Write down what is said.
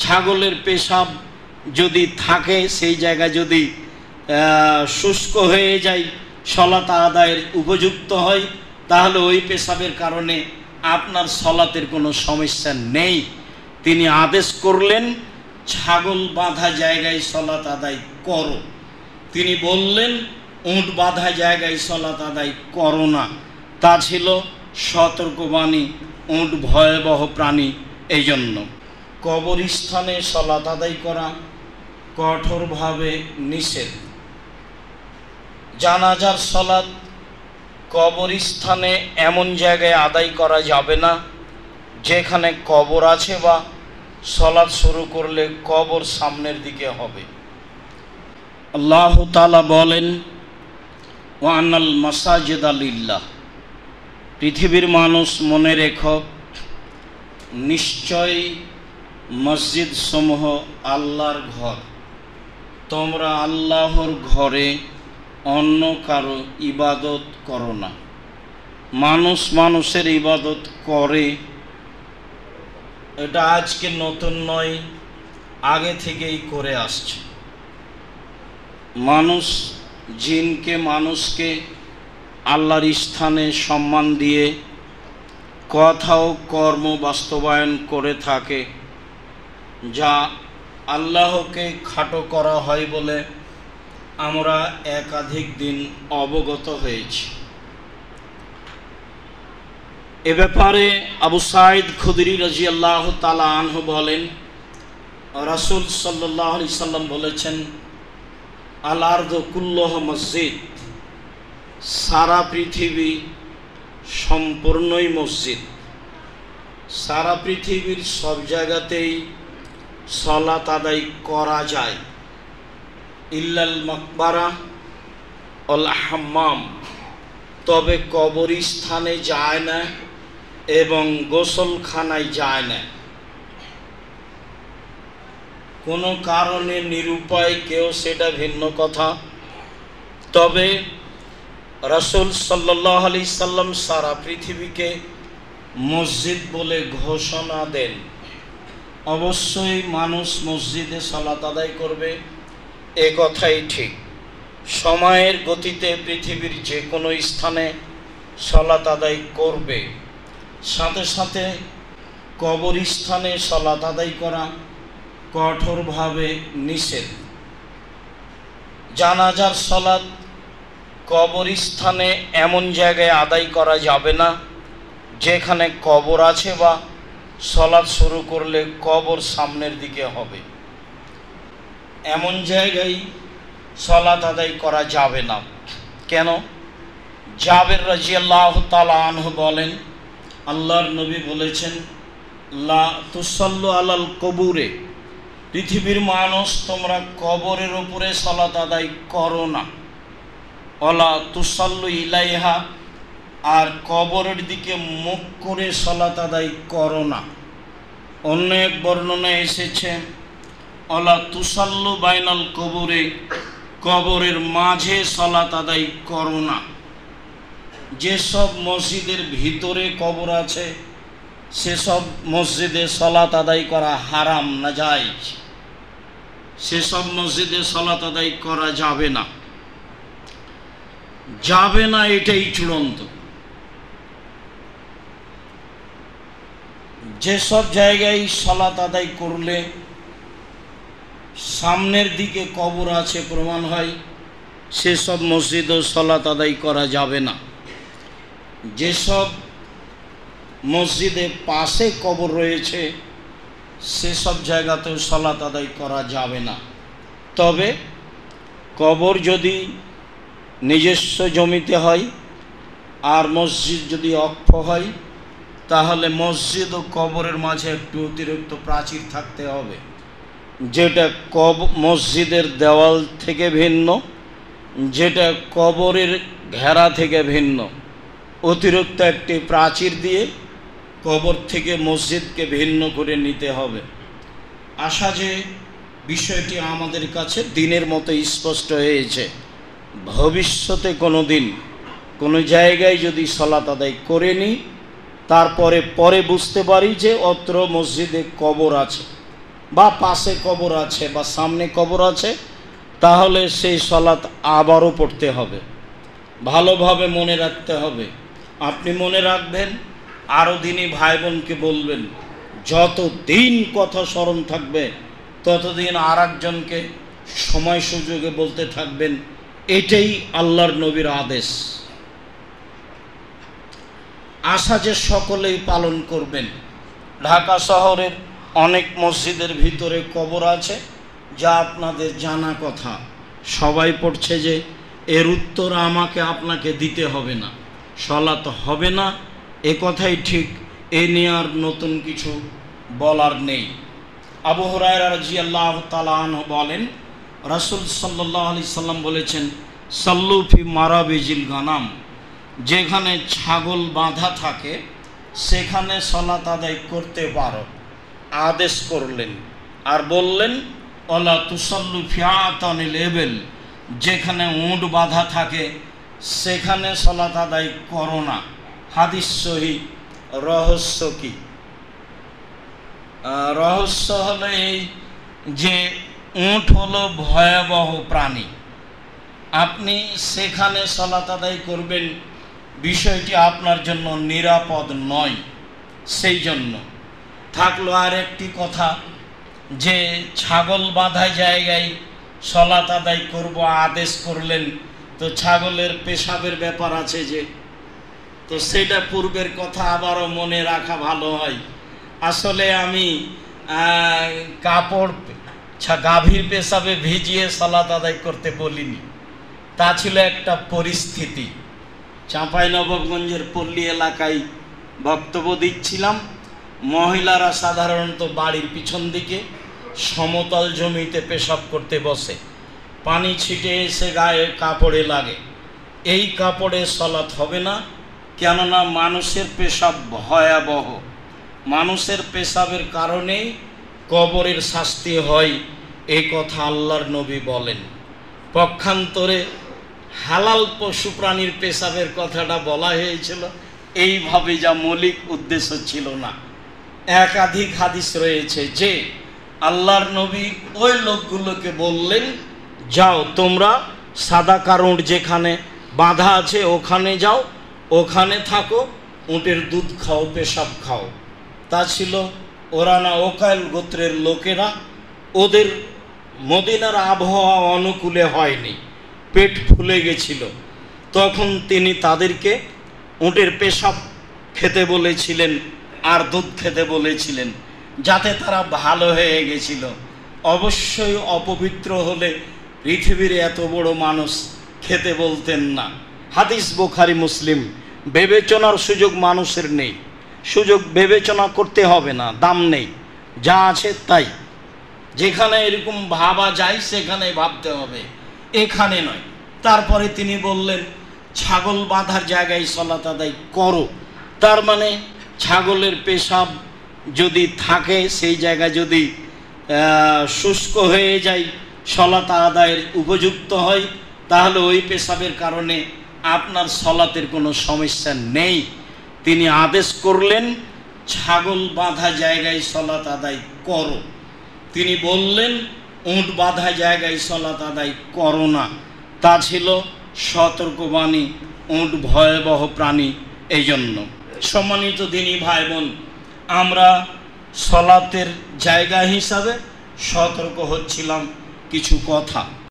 ছাগলের পেশাব যদি থাকে, সেই জায়গা যদি শুষ্ক হয়ে যায়, সলাত আদায়ের উপযুক্ত হয়, তাহলে ওই পেশাবের কারণে আপনার সলাতের কোনো সমস্যা নেই। তিনি আদেশ করলেন ছাগল বাঁধা জায়গায় সলাত আদায় করো। তিনি বললেন উট বাঁধা জায়গায় সলাত আদায় করো না। তা ছিল সতর্কবাণী। উট ভয়াবহ প্রাণী, এই জন্য কবরস্থানে সলাত আদায় করা কঠোরভাবে নিষেধ। জানাজার সলাত কবরস্থানে এমন জায়গায় আদায় করা যাবে না যেখানে কবর আছে, বা সলাত শুরু করলে কবর সামনের দিকে হবে। আল্লাহ তাআলা বলেন ওয়া আনাল মাসাজিদা লিল্লাহ, পৃথিবীর মানুষ মনে রেখো, নিশ্চয় মসজিদ সমূহ আল্লাহর ঘর। তোমরা আল্লাহর ঘরে অন্য কারো ইবাদত করো না। মানুষ মানুষের ইবাদত করে, এটা আজকে নতুন নয়, আগে থেকেই করে আসছে। মানুষ জিনকে মানুষকে আল্লাহর স্থানে সম্মান দিয়ে কথা ও কর্ম বাস্তবায়ন করে থাকে, যা আল্লাহকে খাটো করা হয় বলে আমরা একাধিক দিন অবগত হয়েছি। এ ব্যাপারে আবু সাঈদ খুদরি রাদিয়াল্লাহু তাআলা আনহু বলেন, রাসূল সাল্লাল্লাহু আলাইহি সাল্লাম বলেছেন, আল আরদু কুল্লুহা মসজিদ, সারা পৃথিবী সম্পূর্ণই মসজিদ। সারা পৃথিবীর সব জায়গাতেই সালাত আদায় করা যায়, ইল্লাল মাকবারা আল হাম্মাম, তবে কবরস্থানে যায় না এবং গোসলখানায় যায় না। কোনো কারণে নিরুপায় কেউ, সেটা ভিন্ন কথা। তবে রাসূল সাল্লাল্লাহু আলাইহি সাল্লাম সারা পৃথিবীকে মসজিদ বলে ঘোষণা দেন। অবশ্যই মানুষ মসজিদে সালাত আদায় করবে, এ কথাই ঠিক। সময়ের গতিতে পৃথিবীর যে কোনো স্থানে সালাত আদায় করবে। সাথে সাথে কবরস্থানে সালাত আদায় করা কঠোরভাবে নিষেধ। জানাজার সালাত কবরস্থানে এমন জায়গায় আদায় করা যাবে না যেখানে কবর আছে, বা সালাত শুরু করলে কবর সামনের দিকে হবে, এমন জায়গায় সালাত আদায় করা যাবে না। কেন? জাবের রাদিয়াল্লাহু তাআলা আনহু বলেন, আল্লাহর নবী বলেছেন, লা তুসাল্লু আলাল কবুরে, পৃথিবীর মানুষ তোমরা কবরের উপরে সালাত আদায় করো না। ওয়ালা তুসাল্লু ইলাইহা, আর কবরের দিকে মুখ করে সালাত আদায় করো না। অন্য এক বর্ণনায় এসেছে, ওয়ালা তুসাল্লু বাইনাল কবুরে, কবরের মাঝে সালাত আদায় করো না। যেসব মসজিদের ভিতরে কবর আছে সেসব মসজিদে সালাত আদায় করা হারাম, না জায়েজ। সেসব মসজিদে সালাত আদায় করা যাবে না, যাবে না, এটাই চূড়ান্ত। যেসব জায়গায় সালাত আদায় করলে সামনের দিকে কবর আছে প্রমাণ হয়, সেসব মসজিদেও সালাত আদায় করা যাবে না। যেসব মসজিদে পাশে কবর রয়েছে সেসব জায়গাতেও সালাত আদায় করা যাবে না। তবে কবর যদি নিজস্ব জমিতে হয় আর মসজিদ যদি অক্ষ হয়, তাহলে মসজিদ ও কবরের মাঝে একটু অতিরিক্ত প্রাচীর থাকতে হবে, যেটা মসজিদের দেওয়াল থেকে ভিন্ন, যেটা কবরের ঘেরা থেকে ভিন্ন। অতিরিক্ত একটি প্রাচীর দিয়ে কবর থেকে মসজিদকে ভিন্ন করে নিতে হবে। আশা যে বিষয়টি আমাদের কাছে দিনের মতো স্পষ্ট হয়েছে। ভবিষ্যতে কোনো দিন কোনো জায়গায় যদি সালাত আদায় করে নিই, তারপরে বুঝতে পারি যে অত্র মসজিদে কবর আছে, বা পাশে কবর আছে বা সামনে কবর আছে, তাহলে সেই সলাত আবারও পড়তে হবে। ভালোভাবে মনে রাখতে হবে। আপনি মনে রাখবেন, আরও দিনই ভাই বোনকে বলবেন। যত দিন কথা স্মরণ থাকবে ততদিন আর একজনকে সময় সুযোগে বলতে থাকবেন। এটাই আল্লাহর নবীর আদেশ। আশা যে সকলেই পালন করবেন। ঢাকা শহরের অনেক মসজিদের ভিতরে কবর আছে, যা আপনাদের জানা কথা। সবাই পড়ছে যে এর উত্তর আমাকে আপনাকে দিতে হবে না, সলাত হবে না, এ কথাই ঠিক। এ নিয়ে আর নতুন কিছু বলার নেই। আবু হুরায়রা রাদিয়াল্লাহু তাআলা আনহু বলেন, রাসূল সাল্লাল্লাহু আলাইহি সাল্লাম বলেছেন, সাল্লু ফি মারাবিজিল গানাম, যেখানে ছাগল বাঁধা থাকে সেখানে সলাত আদায় করতে পারো, আদেশ করলেন। আর বললেন, ওয়ালা তুসাল্লু ফি আতানিল ইবিল, যেখানে উট বাঁধা থাকে সেখানে সলাত আদায় করো না। হাদিস সহিহ। রহস্য কি? রহস্য হলো এই যে উট হলো ভয়াবহ প্রাণী। আপনি সেখানে সলাত আদায় করবেন, বিষয়টি আপনার জন্য নিরাপদ নয়। সেই জন্য থাকলো আর একটি কথা, যে ছাগল বাঁধা জায়গায় সলাত আদায় করব আদেশ করলেন, তো ছাগলের পেশাবের ব্যাপার আছে যে, তো সেটা পূর্বের কথা আবারও মনে রাখা ভালো হয়। আসলে আমি কাপড় গাভীর পেশাবে ভিজিয়ে সালাত আদায় করতে বলিনি, তা ছিল একটা পরিস্থিতি। চাঁপাইনবাবগঞ্জের পল্লী এলাকায় বক্তব্য দিচ্ছিলাম। মহিলারা সাধারণত বাড়ির পিছন দিকে সমতল জমিতে পেশাব করতে বসে, পানি ছিটে এসে গায়ে কাপড়ে লাগে। এই কাপড়ে সলাত হবে না, কেননা মানুষের পেশাব ভয়াবহ। মানুষের পেশাবের কারণেই কবরের শাস্তি হয়, এই কথা আল্লাহর নবী বলেন। পক্ষান্তরে হালাল পশু প্রাণীর পেশাবের কথাটা বলা হয়েছিল, এইভাবে যা মৌলিক উদ্দেশ্য ছিল না। একাধিক হাদিস রয়েছে যে আল্লাহর নবী ওই লোকগুলোকে বললেন, যাও তোমরা সাদাকার উট যেখানে বাঁধা আছে ওখানে যাও, ওখানে থাকো, উটের দুধ খাও, পেশাব খাও। তা ছিল ওরানা ওকাইল গোত্রের লোকেরা। ওদের মদিনার আবহাওয়া অনুকূলে হয়নি, পেট ফুলে গেছিল। তখন তিনি তাদেরকে উটের পেশাব খেতে বলেছিলেন আর দুধ খেতে বলেছিলেন, যাতে তারা ভালো হয়ে গেছিল। অবশ্যই অপবিত্র হলে পৃথিবীর এত বড় মানুষ খেতে বলতেন না। হাদিস বুখারী মুসলিম। বিবেচনার সুযোগ মানুষের নেই, সুযোগ বিবেচনা করতে হবে না, দাম নেই, যা আছে তাই। যেখানে এরকম ভাবা যায় সেখানে ভাবতে হবে, এখানে নয়। তারপরে তিনি বললেন, ছাগল বাঁধার জায়গায় সলাত আদায় করো। তার মানে ছাগলের পেশাব যদি থাকে, সেই জায়গা যদি শুষ্ক হয়ে যায়, সলাত আদায়ের উপযুক্ত হয়, তাহলে ওই পেশাবের কারণে আপনার সলাতের কোনো সমস্যা নেই। তিনি আদেশ করলেন, ছাগল বাঁধা জায়গায় সলাত আদায় করো। তিনি বললেন, উট বাঁধা জায়গায় সলাত আদায় করো না। তা ছিল সতর্কবাণী। উট ভয়াবহ প্রাণী, এই জন্য। সম্মানিত দিনী ভাই বোন, আমরা সলাতের জায়গা হিসাবে সতর্ক হচ্ছিলাম কিছু কথা।